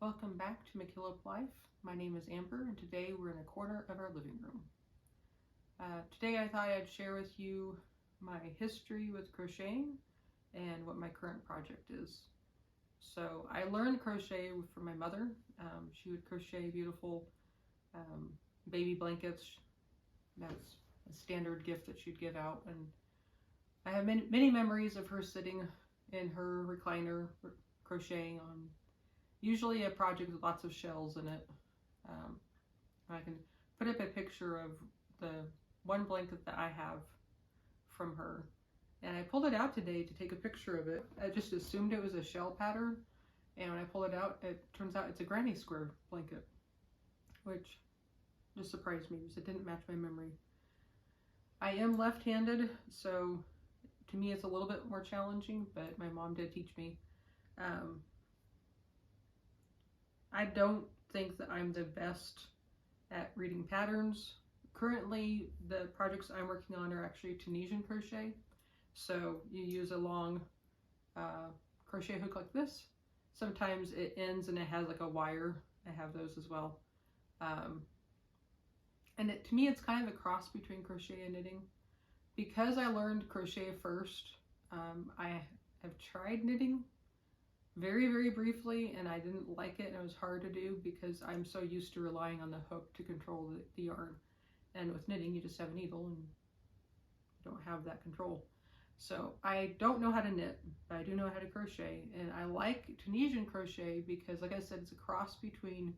Welcome back to mckilliplife. My name is Amber and today we're in a corner of our living room. Today I thought I'd share with you my history with crocheting and what my current project is. So I learned crochet from my mother. She would crochet beautiful baby blankets. That's a standard gift that she'd give out, and I have many memories of her sitting in her recliner crocheting on usually a project with lots of shells in it. I can put up a picture of the one blanket that I have from her, and I pulled it out today to take a picture of it. I just assumed it was a shell pattern, and when I pull it out, it turns out it's a granny square blanket, which just surprised me because it didn't match my memory. I am left-handed, so to me it's a little bit more challenging, but my mom did teach me. I don't think that I'm the best at reading patterns. Currently, the projects I'm working on are actually Tunisian crochet. So you use a long crochet hook like this. Sometimes it ends and it has like a wire. I have those as well. And to me, it's kind of a cross between crochet and knitting. Because I learned crochet first, I have tried knitting very briefly, and I didn't like it, and it was hard to do because I'm so used to relying on the hook to control the yarn. And with knitting, you just have a needle and you don't have that control. So I don't know how to knit, but I do know how to crochet, and I like Tunisian crochet because, like I said, it's a cross between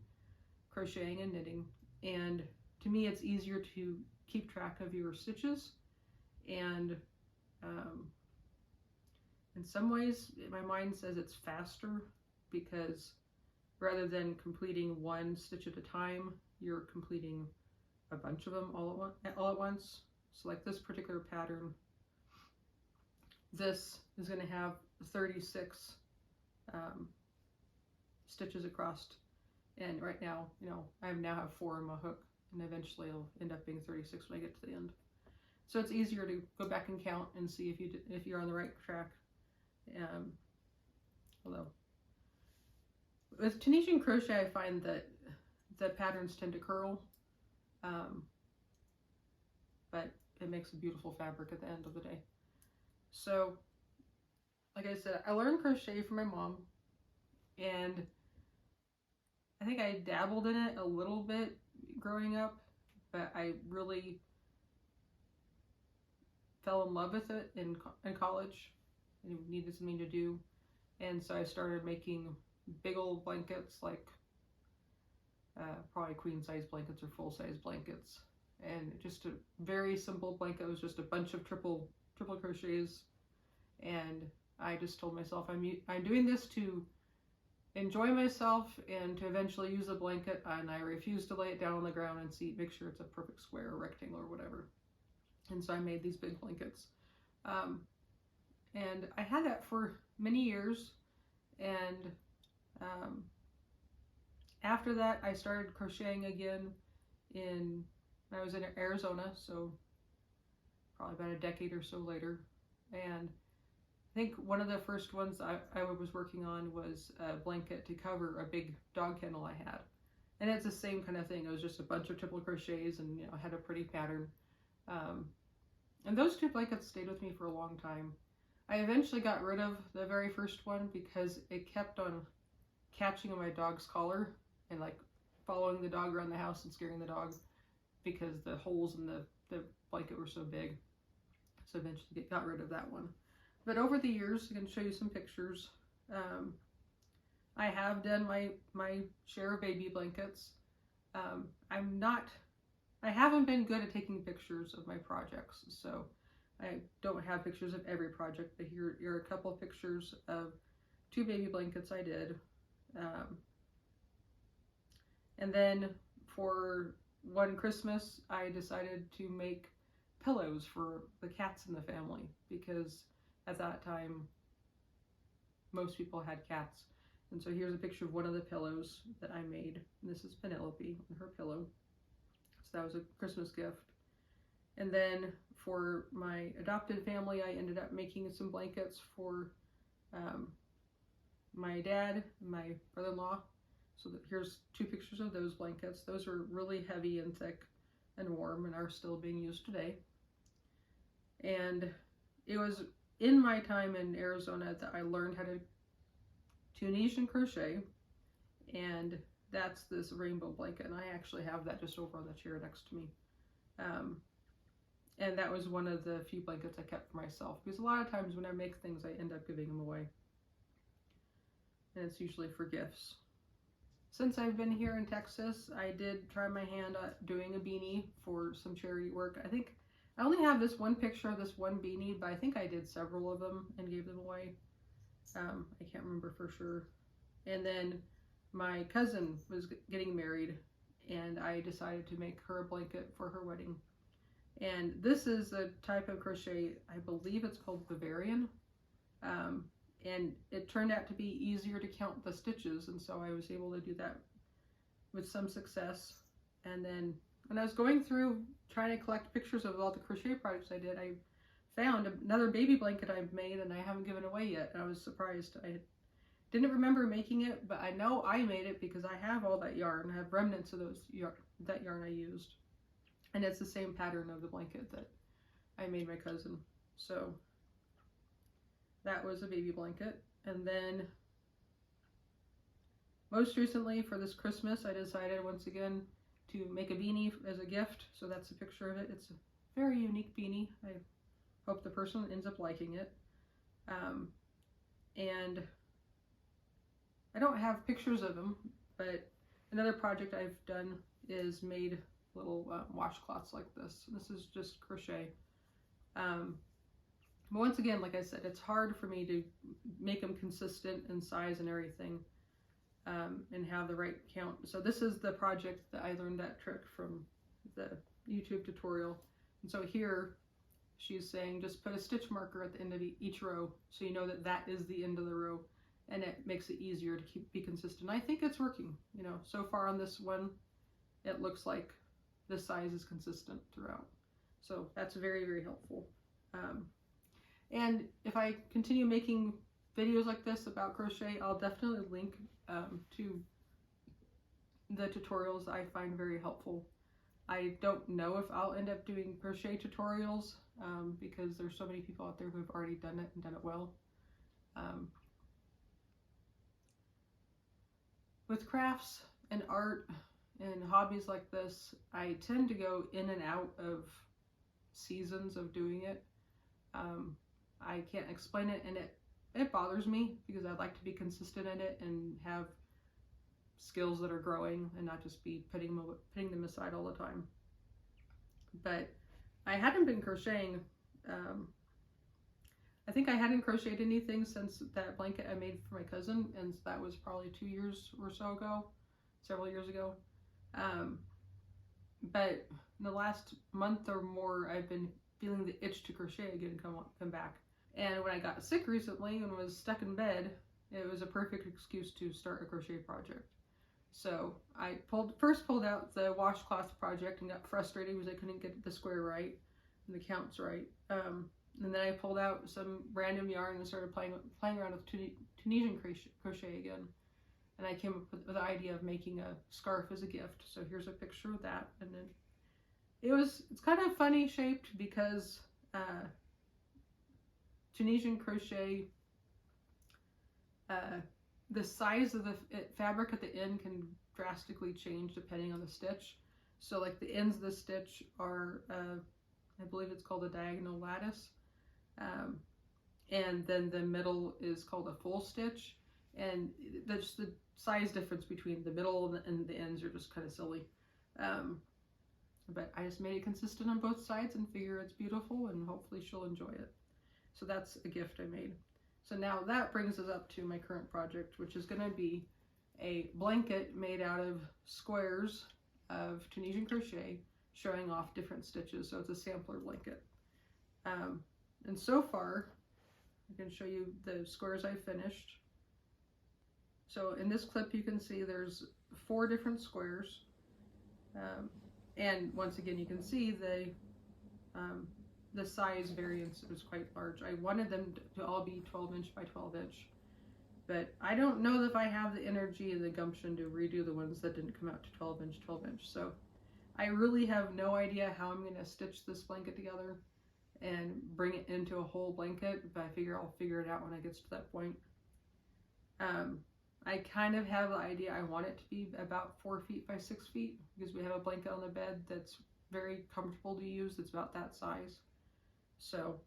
crocheting and knitting, and to me it's easier to keep track of your stitches, and in some ways my mind says it's faster because rather than completing one stitch at a time, you're completing a bunch of them all at once. So like this particular pattern, this is going to have 36 stitches across, and right now, I now have 4 on my hook, and eventually it'll end up being 36 when I get to the end. So it's easier to go back and count and see if you're on the right track. Although with Tunisian crochet, I find that the patterns tend to curl, but it makes a beautiful fabric at the end of the day. So, like I said, I learned crochet from my mom, and I think I dabbled in it a little bit growing up, but I really fell in love with it in college. I needed something to do, and so I started making big old blankets, like probably queen size blankets or full size blankets, and just a very simple blanket. It was just a bunch of triple crochets, and I just told myself I'm doing this to enjoy myself and to eventually use a blanket, and I refuse to lay it down on the ground and make sure it's a perfect square or rectangle or whatever. And so I made these big blankets. And I had that for many years, and after that I started crocheting again when I was in Arizona, so probably about a decade or so later. And I think one of the first ones I was working on was a blanket to cover a big dog kennel I had, and it's the same kind of thing. It was just a bunch of triple crochets, and had a pretty pattern, and those 2 blankets stayed with me for a long time. I eventually got rid of the very first one because it kept on catching on my dog's collar and like following the dog around the house and scaring the dog because the holes in the blanket were so big. So eventually got rid of that one. But over the years, I can show you some pictures. I have done my share of baby blankets. I haven't been good at taking pictures of my projects, so I don't have pictures of every project, but here are a couple of pictures of 2 baby blankets I did. And then for one Christmas, I decided to make pillows for the cats in the family, because at that time, most people had cats. And so here's a picture of one of the pillows that I made. And this is Penelope and her pillow. So that was a Christmas gift. And then for my adopted family, I ended up making some blankets for my dad and my brother-in-law. So here's 2 pictures of those blankets. Those are really heavy and thick and warm and are still being used today. And it was in my time in Arizona that I learned how to Tunisian crochet, and that's this rainbow blanket, and I actually have that just over on the chair next to me. And that was one of the few blankets I kept for myself, because a lot of times when I make things I end up giving them away, and it's usually for gifts. Since I've been here in Texas, I did try my hand at doing a beanie for some charity work. I think I only have this one picture of this one beanie, but I think I did several of them and gave them away. I can't remember for sure. And then my cousin was getting married, and I decided to make her a blanket for her wedding. And this is a type of crochet, I believe it's called Bavarian. And it turned out to be easier to count the stitches, and so I was able to do that with some success. And then when I was going through trying to collect pictures of all the crochet projects I did, I found another baby blanket I've made and I haven't given away yet, and I was surprised. I didn't remember making it, but I know I made it because I have all that yarn. I have remnants of that yarn I used, and it's the same pattern of the blanket that I made my cousin. So that was a baby blanket. And then most recently for this Christmas, I decided once again to make a beanie as a gift. So that's a picture of it. It's a very unique beanie. I hope the person ends up liking it. And I don't have pictures of them, but another project I've done is made little washcloths like this. This is just crochet. But once again, like I said, it's hard for me to make them consistent in size and everything, and have the right count. So this is the project that I learned that trick from the YouTube tutorial. And so here she's saying just put a stitch marker at the end of each row, so you know that that is the end of the row, and it makes it easier to be consistent. I think it's working. You know, so far on this one, it looks like the size is consistent throughout. So that's very, very helpful. And if I continue making videos like this about crochet, I'll definitely link to the tutorials I find very helpful. I don't know if I'll end up doing crochet tutorials because there's so many people out there who have already done it and done it well. With crafts and art and hobbies like this, I tend to go in and out of seasons of doing it. I can't explain it, and it bothers me because I'd like to be consistent in it and have skills that are growing and not just be putting them aside all the time. But I hadn't been crocheting. I think I hadn't crocheted anything since that blanket I made for my cousin, and that was probably 2 years or so ago, several years ago. But in the last month or more, I've been feeling the itch to crochet again come back. And when I got sick recently and was stuck in bed, it was a perfect excuse to start a crochet project. So I first pulled out the washcloth project and got frustrated because I couldn't get the square right and the counts right. And then I pulled out some random yarn and started playing around with Tunisian crochet again. And I came up with the idea of making a scarf as a gift. So here's a picture of that. And then it's kind of funny shaped because Tunisian crochet, the size of the fabric at the end can drastically change depending on the stitch. So like the ends of the stitch are, I believe it's called a diagonal lattice. And then the middle is called a full stitch. And that's the size difference between the middle and the ends are just kind of silly. But I just made it consistent on both sides and figure it's beautiful, and hopefully she'll enjoy it. So that's a gift I made. So now that brings us up to my current project, which is going to be a blanket made out of squares of Tunisian crochet, showing off different stitches. So it's a sampler blanket. And so far, I can show you the squares I finished. So in this clip, you can see there's 4 different squares. And once again, you can see the size variance is quite large. I wanted them to all be 12 inch by 12 inch. but I don't know if I have the energy and the gumption to redo the ones that didn't come out to 12 inch. So I really have no idea how I'm going to stitch this blanket together and bring it into a whole blanket, but I figure I'll figure it out when I get to that point. I kind of have the idea I want it to be about 4 feet by 6 feet, because we have a blanket on the bed that's very comfortable to use. It's about that size. So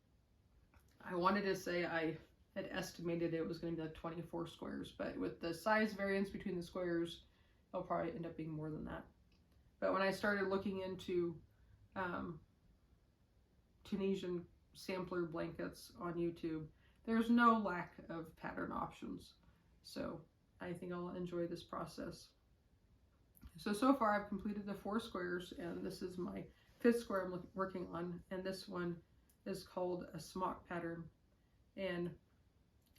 I wanted to say I had estimated it was going to be like 24 squares, but with the size variance between the squares, it'll probably end up being more than that. But when I started looking into Tunisian sampler blankets on YouTube, there's no lack of pattern options. So I think I'll enjoy this process. So far I've completed the 4 squares, and this is my 5th square I'm working on, and this one is called a smock pattern. And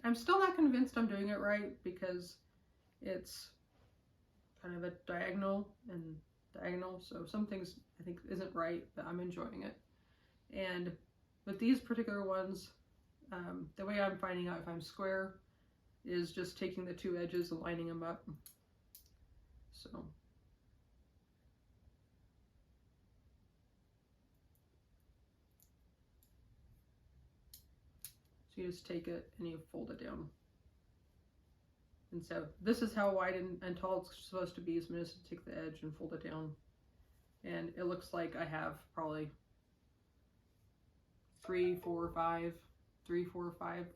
I'm still not convinced I'm doing it right, because it's kind of a diagonal and diagonal, so some things I think isn't right, but I'm enjoying it. And with these particular ones, the way I'm finding out if I'm square is just taking the 2 edges and lining them up. So you just take it and you fold it down. And so this is how wide and tall it's supposed to be. So I'm just take the edge and fold it down. And it looks like I have probably 3, 4, 5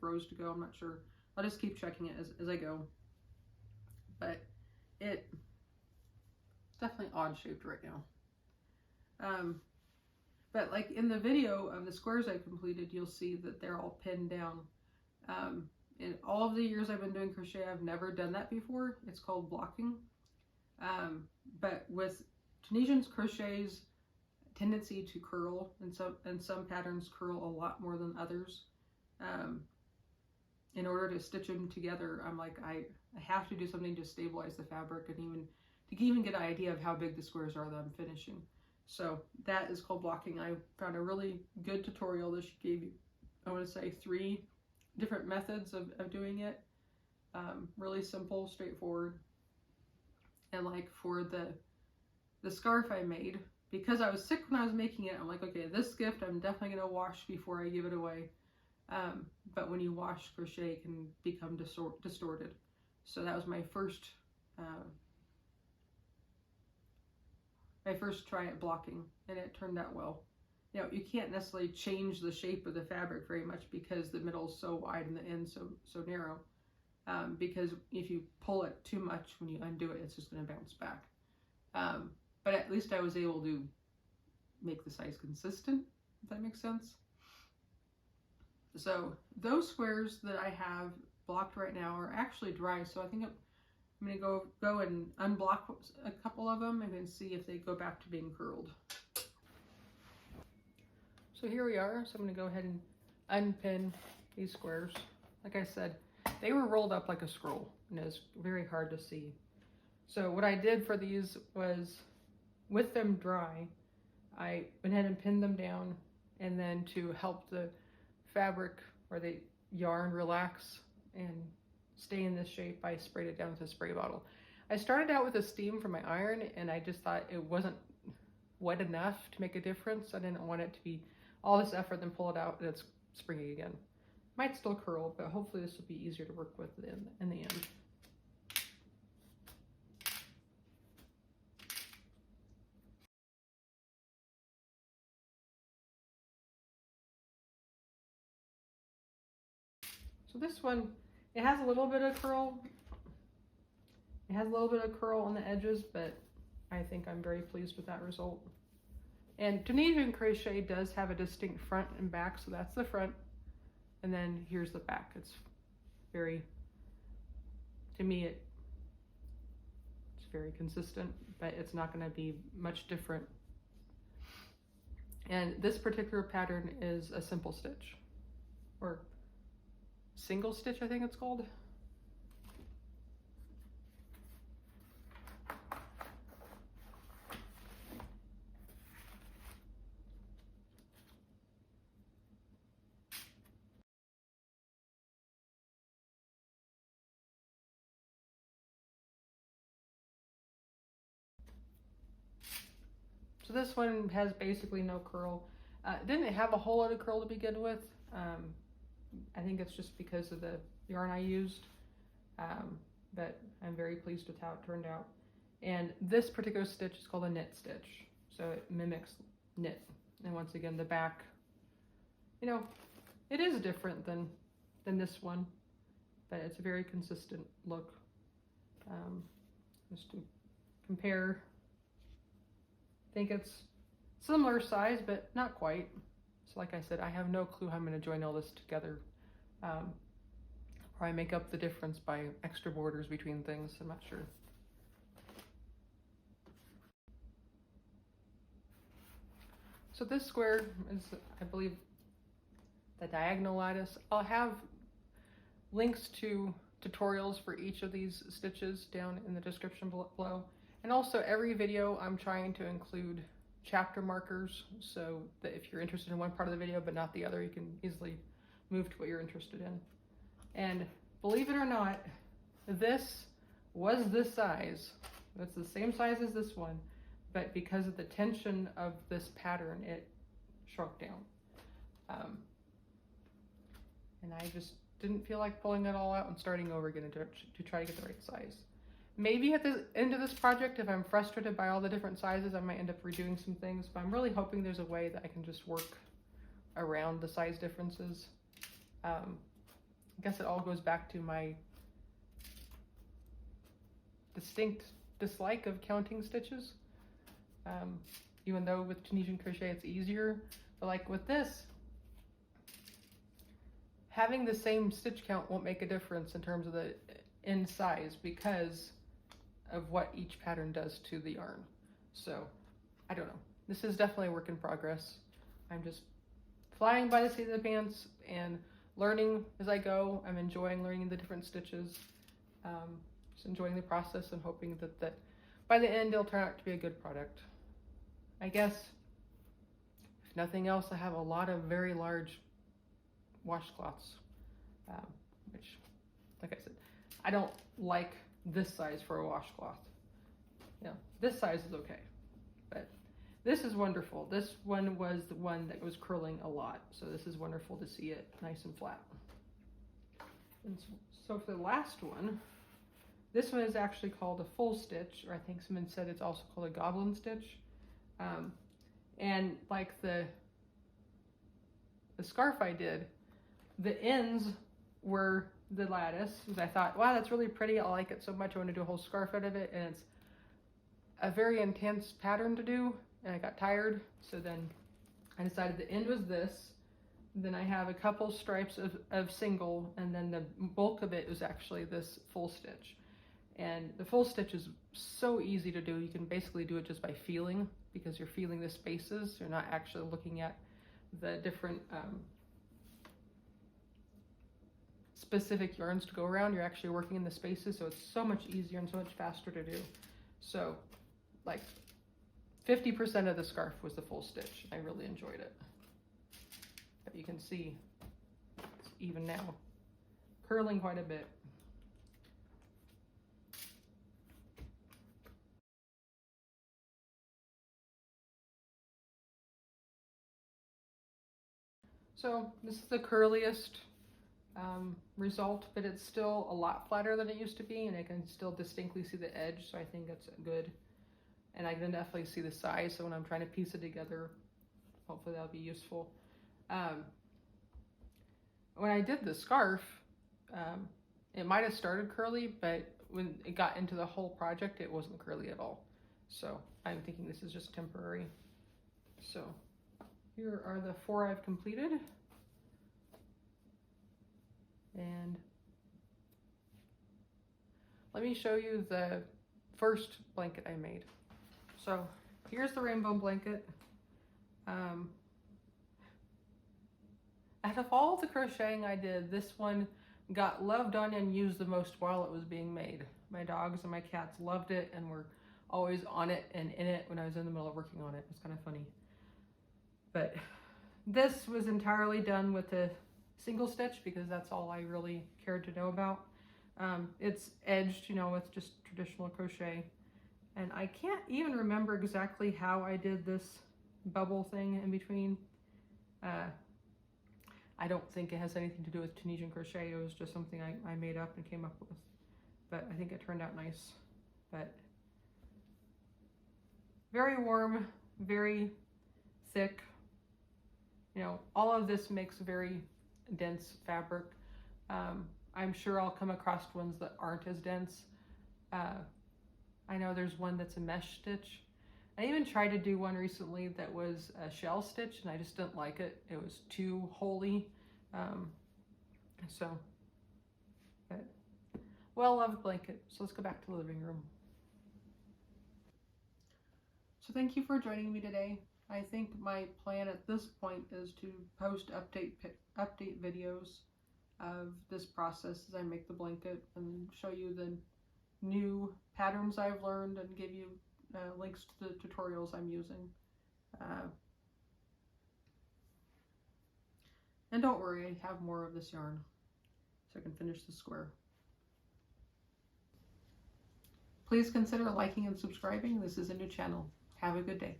rows to go. I'm not sure. I'll just keep checking it as I go. But it's definitely odd shaped right now. But like in the video of the squares I completed, you'll see that they're all pinned down. In all of the years I've been doing crochet, I've never done that before. It's called blocking. But with Tunisian crochet's tendency to curl, and some patterns curl a lot more than others. In order to stitch them together, I'm like, I have to do something to stabilize the fabric and even get an idea of how big the squares are that I'm finishing. So that is called blocking. I found a really good tutorial that she gave you, I want to say 3 different methods of doing it. Really simple, straightforward. And like for the scarf I made, because I was sick when I was making it, I'm like, okay, this gift I'm definitely going to wash before I give it away. But when you wash, crochet can become distorted. So that was my first try at blocking, and it turned out well. You know, you can't necessarily change the shape of the fabric very much because the middle is so wide and the end so narrow. Because if you pull it too much, when you undo it, it's just going to bounce back. But at least I was able to make the size consistent, if that makes sense. So those squares that I have blocked right now are actually dry, so I think I'm going to go and unblock a couple of them and then see if they go back to being curled. So here we are. So I'm going to go ahead and unpin these squares. Like I said, they were rolled up like a scroll, and it was very hard to see. So what I did for these was, with them dry, I went ahead and pinned them down, and then to help the fabric or the yarn relax and stay in this shape, I sprayed it down with a spray bottle. I started out with a steam from my iron, and I just thought it wasn't wet enough to make a difference. I didn't want it to be all this effort, then pull it out and it's springy again. Might still curl, but hopefully this will be easier to work with in the end. So this one, it has a little bit of curl. It has a little bit of curl on the edges, but I think I'm very pleased with that result. And Tunisian crochet does have a distinct front and back, so that's the front. And then here's the back. It's very, to me, it's very consistent, but it's not going to be much different. And this particular pattern is a simple stitch, or single stitch, I think it's called. So this one has basically no curl. Didn't have a whole lot of curl to begin with. I think it's just because of the yarn I used, but I'm very pleased with how it turned out. And this particular stitch is called a knit stitch, so it mimics knit. And once again, the back, you know, it is different than this one, but it's a very consistent look. Just to compare, I think it's similar size, but not quite. So like I said, I have no clue how I'm going to join all this together. Probably make up the difference by extra borders between things, I'm not sure. So this square is, I believe, the diagonal lattice. I'll have links to tutorials for each of these stitches down in the description below. And also every video I'm trying to include chapter markers so that if you're interested in one part of the video but not the other, you can easily move to what you're interested in. And believe it or not, this was this size. It's the same size as this one, but because of the tension of this pattern, it shrunk down. And I just didn't feel like pulling it all out and starting over again to try to get the right size. Maybe at the end of this project, if I'm frustrated by all the different sizes, I might end up redoing some things, but I'm really hoping there's a way that I can just work around the size differences. I guess it all goes back to my distinct dislike of counting stitches. Even though with Tunisian crochet it's easier, but like with this, having the same stitch count won't make a difference in terms of the end size because of what each pattern does to the yarn. So I don't know. This is definitely a work in progress. I'm just flying by the seat of the pants and learning as I go. I'm enjoying learning the different stitches. Just enjoying the process and hoping that by the end it'll turn out to be a good product. I guess, if nothing else, I have a lot of very large washcloths, which, like I said, I don't like this size for a washcloth. You know, this size is okay, but this is wonderful. This one was the one that was curling a lot, so this is wonderful to see it nice and flat. And so for the last one, this one is actually called a full stitch, or I think someone said it's also called a goblin stitch. And like the scarf I did, the ends were the lattice, because I thought, wow, that's really pretty. I like it so much. I want to do a whole scarf out of it. And it's a very intense pattern to do. And I got tired. So then I decided the end was this. Then I have a couple stripes of single. And then the bulk of it was actually this full stitch. And the full stitch is so easy to do. You can basically do it just by feeling, because you're feeling the spaces. You're not actually looking at the different specific yarns to go around. You're actually working in the spaces, so it's so much easier and so much faster to do. So like 50% of the scarf was the full stitch. I really enjoyed it. But you can see it's even now curling quite a bit. So this is the curliest result, but it's still a lot flatter than it used to be, and I can still distinctly see the edge, so I think that's good. And I can definitely see the size, so when I'm trying to piece it together, hopefully that'll be useful. When I did the scarf, it might have started curly, but when it got into the whole project, it wasn't curly at all. So I'm thinking this is just temporary. So here are the 4 I've completed. And let me show you the first blanket I made. So here's the rainbow blanket. Out of all the crocheting I did, this one got loved on and used the most while it was being made. My dogs and my cats loved it and were always on it and in it when I was in the middle of working on it. It was kind of funny. But this was entirely done with a single stitch because that's all I really cared to know about. It's edged, you know, with just traditional crochet. And I can't even remember exactly how I did this bubble thing in between. I don't think it has anything to do with Tunisian crochet. It was just something I made up and came up with. But I think it turned out nice. But very warm, very thick. You know, all of this makes very dense fabric. I'm sure I'll come across ones that aren't as dense. I know there's one that's a mesh stitch. I even tried to do one recently that was a shell stitch, and I just didn't like it. It was too holey. But well-loved blanket. So let's go back to the living room. So thank you for joining me today. I think my plan at this point is to post update videos of this process as I make the blanket and show you the new patterns I've learned and give you links to the tutorials I'm using. And don't worry, I have more of this yarn so I can finish the square. Please consider liking and subscribing. This is a new channel. Have a good day.